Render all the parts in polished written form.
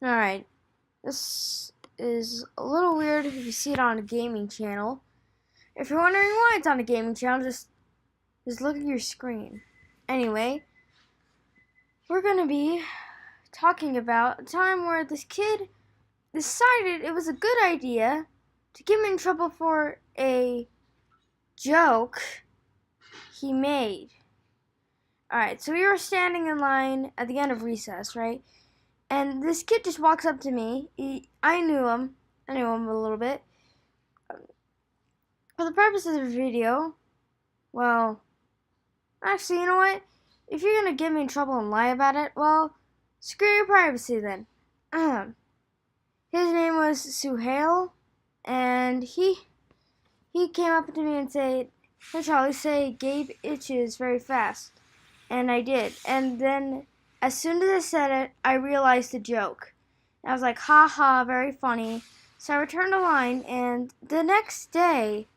Alright, this is a little weird if you see it on a gaming channel. If you're wondering why it's on a gaming channel, just look at your screen. Anyway, we're gonna be talking about a time where this kid decided it was a good idea to get him in trouble for a joke he made. Alright, so we were standing in line at the end of recess, right? And this kid just walks up to me. I knew him a little bit. For the purposes of the video, well, actually, you know what? If you're gonna get me in trouble and lie about it, well, screw your privacy then. His name was Suhail, and he came up to me and said, "Hey Charlie, say Gabe itches very fast," and I did. And then, as soon as I said it, I realized the joke. And I was like, "Ha ha, very funny." So I returned the line, and the next day,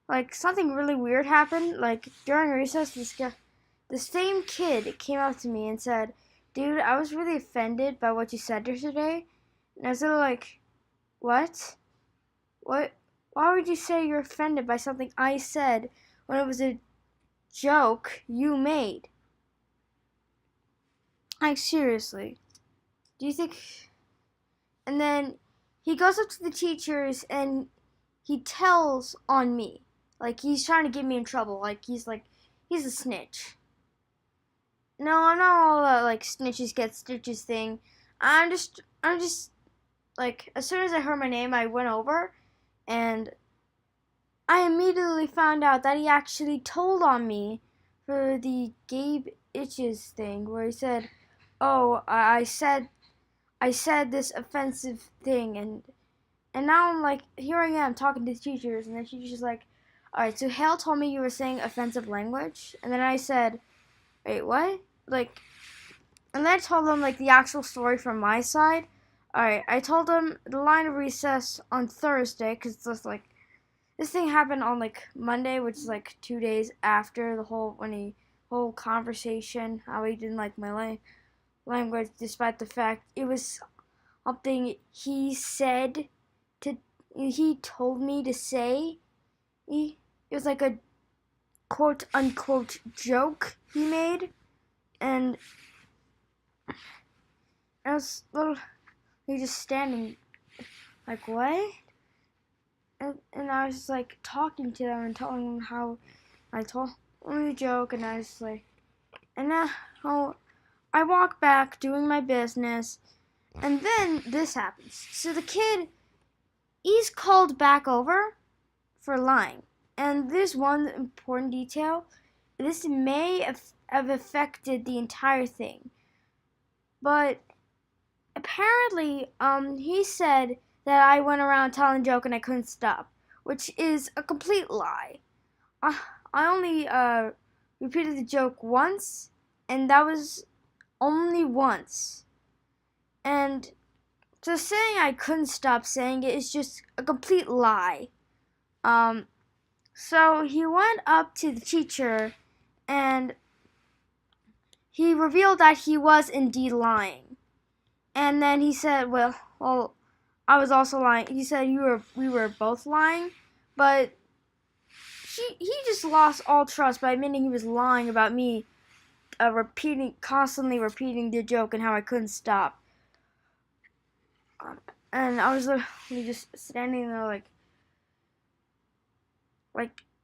like, something really weird happened. Like, during recess, the same kid came up to me and said, "Dude, I was really offended by what you said yesterday." And I was sort of like, "What? What? Why would you say you're offended by something I said when it was a joke you made?" Like, seriously. Do you think... And then he goes up to the teachers and he tells on me. Like, he's trying to get me in trouble. He's a snitch. No, I'm not all that, like, snitches get stitches thing. I'm just, like, as soon as I heard my name, I went over, and I immediately found out that he actually told on me for the Gabe Itches thing, where he said, "Oh, I said this offensive thing," and now I'm like, here I am talking to the teachers, and the teacher's just like, "Alright, so Hale told me you were saying offensive language," and then I said, "Wait, what?" Like, and then I told them, like, the actual story from my side. Alright, I told them the line of recess on Thursday, because it's just, like, this thing happened on, like, Monday, which is, like, 2 days after the whole conversation, how he didn't like my language, despite the fact it was something he told me to say. It was like a quote unquote joke he made, and I was just standing like, what? And I was like talking to them and telling them how I told them the joke, and I was like, and now I walk back doing my business, and then this happens. So the kid, he's called back over for lying. And there's one important detail. This may have affected the entire thing. But apparently, he said that I went around telling a joke and I couldn't stop, which is a complete lie. I only repeated the joke once, and that was only once. And just saying I couldn't stop saying it is just a complete lie. So he went up to the teacher and he revealed that he was indeed lying. And then he said, well, I was also lying. He said we were both lying, but he just lost all trust by admitting he was lying about me constantly repeating the joke and how I couldn't stop. And I was literally just standing there like,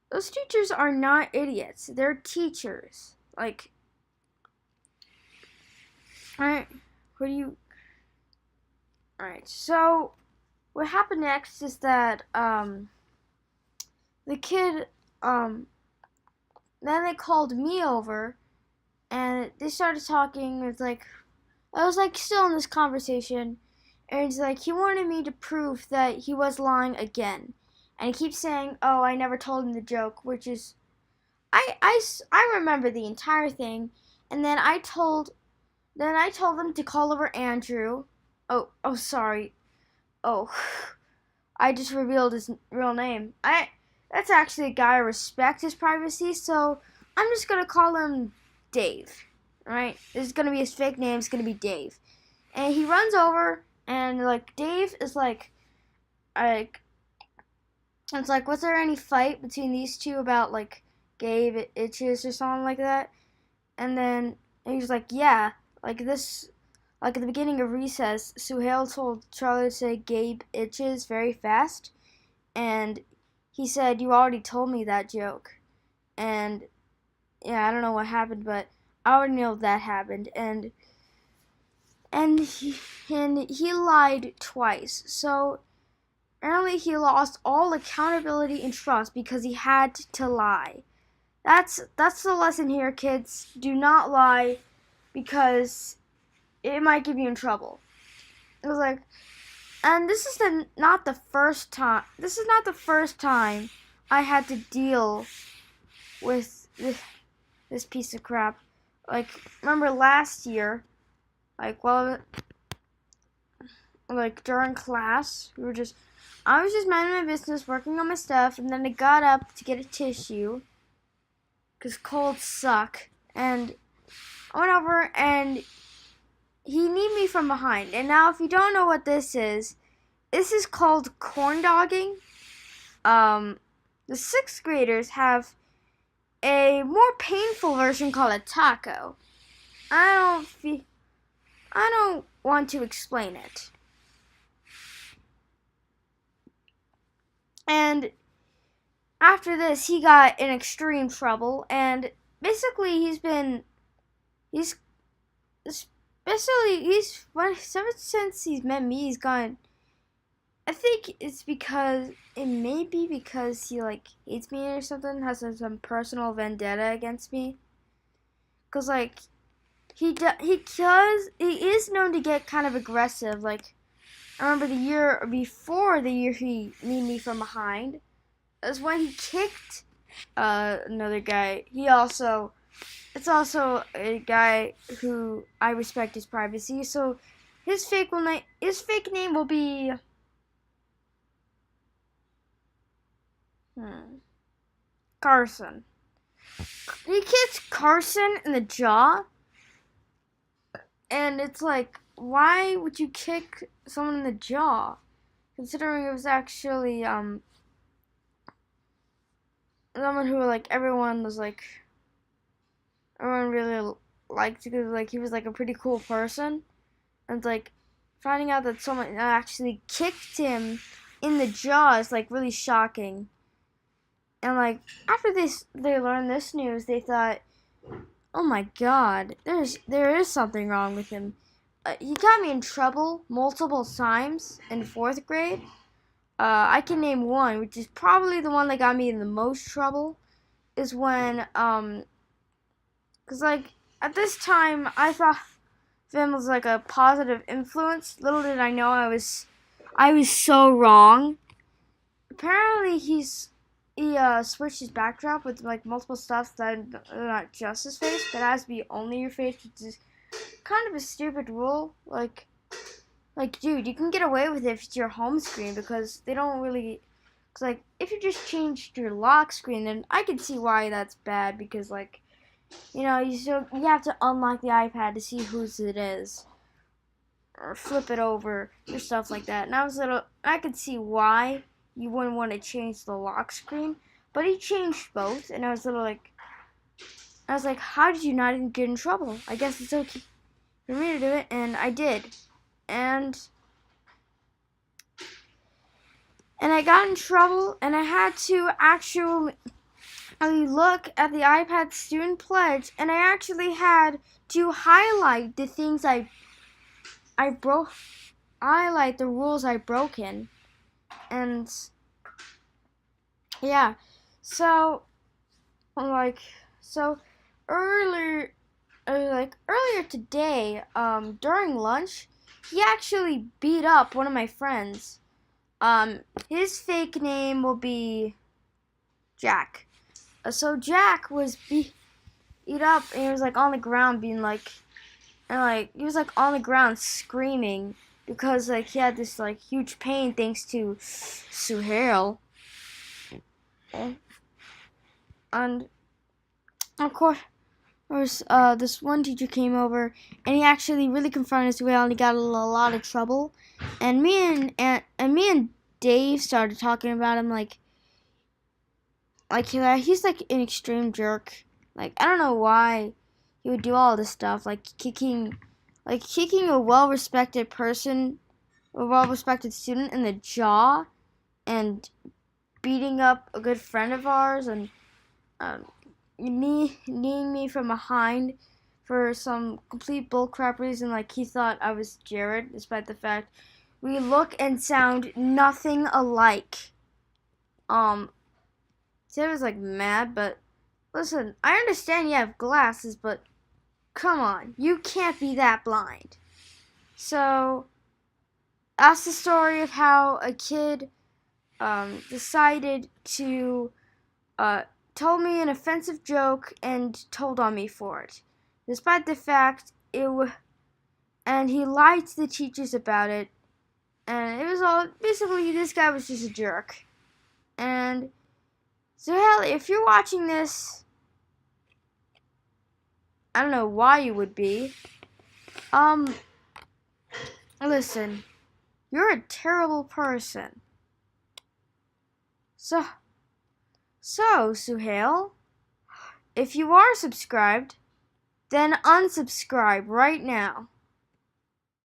those teachers are not idiots. They're teachers. Like, alright, alright, so what happened next is that, the kid, then they called me over, and they started talking. It's like, I was like still in this conversation, and it's like he wanted me to prove that he was lying again. And he keeps saying, "Oh, I never told him the joke," which is, I remember the entire thing. And then I told them to call over Andrew. Oh, sorry. Oh, I just revealed his real name. That's actually a guy I respect his privacy, so I'm just gonna call him Dave. Alright? This is gonna be his fake name. It's gonna be Dave. And he runs over And like Dave is like it's like, was there any fight between these two about like Gabe itches or something like that? And then he was like, yeah, like this, like at the beginning of recess, Suhail told Charlie to say Gabe itches very fast, and he said, you already told me that joke. And yeah, I don't know what happened, but I already know that happened. And he lied twice. So apparently he lost all accountability and trust because he had to lie. That's the lesson here, kids. Do not lie because it might get you in trouble. It was like, and this is not the first time. This is not the first time I had to deal with this piece of crap. Like, remember last year, like during class, I was just minding my business, working on my stuff, and then I got up to get a tissue, cause colds suck, and I went over and he kneed me from behind. And now, if you don't know what this is called corn dogging. The sixth graders have a more painful version called a taco. I don't want to explain it. And after this, he got in extreme trouble, and basically he's ever since he's met me, he's gone. I think it may be because he like hates me or something, has some personal vendetta against me. Cause like he is known to get kind of aggressive. Like I remember the year before the year he kneed me from behind, is when he kicked another guy. It's also a guy who I respect his privacy. So his fake name will be Carson. He kicked Carson in the jaw, and it's like, why would you kick someone in the jaw? Considering it was actually someone who like everyone really liked because like he was like a pretty cool person, and like finding out that someone actually kicked him in the jaw is like really shocking. And like after they learned this news, they thought, oh my god, there is something wrong with him. He got me in trouble multiple times in 4th grade. I can name one, which is probably the one that got me in the most trouble, is when, cause like, at this time, I thought Vim was like a positive influence. Little did I know I was so wrong. Apparently he switched his backdrop with like multiple stuff that are not just his face, that has to be only your face, which is kind of a stupid rule. Like, dude, you can get away with it if it's your home screen because they don't really. Cause like, if you just changed your lock screen, then I can see why that's bad because like, you have to unlock the iPad to see whose it is, or flip it over or stuff like that. And I could see why you wouldn't want to change the lock screen, but he changed both, and I was like, how did you not even get in trouble? I guess it's okay for me to do it, and I did. And I got in trouble, and I had to actually look at the iPad student pledge, and I actually had to highlight the things I broke, highlight the rules I broken, and yeah, so earlier today, during lunch, he actually beat up one of my friends. His fake name will be Jack. So Jack was beat up, and he was like on the ground being like, and like he was like on the ground screaming because like he had this like huge pain thanks to Suhail. And of course this one teacher came over, and he actually really confronted Suhail, and he got in a lot of trouble. And me and Dave started talking about him like he's like an extreme jerk. Like, I don't know why he would do all this stuff, like kicking a well-respected person, a well-respected student in the jaw, and beating up a good friend of ours, and kneeing me from behind for some complete bullcrap reason. Like, he thought I was Jared, despite the fact we look and sound nothing alike. Jared was like mad, but listen, I understand you have glasses, but come on, you can't be that blind. So that's the story of how a kid decided to told me an offensive joke and told on me for it, despite the fact and he lied to the teachers about it, and it was all basically this guy was just a jerk. And so, hell, if you're watching this, I don't know why you would be. Listen, you're a terrible person. So, Suhail, if you are subscribed, then unsubscribe right now.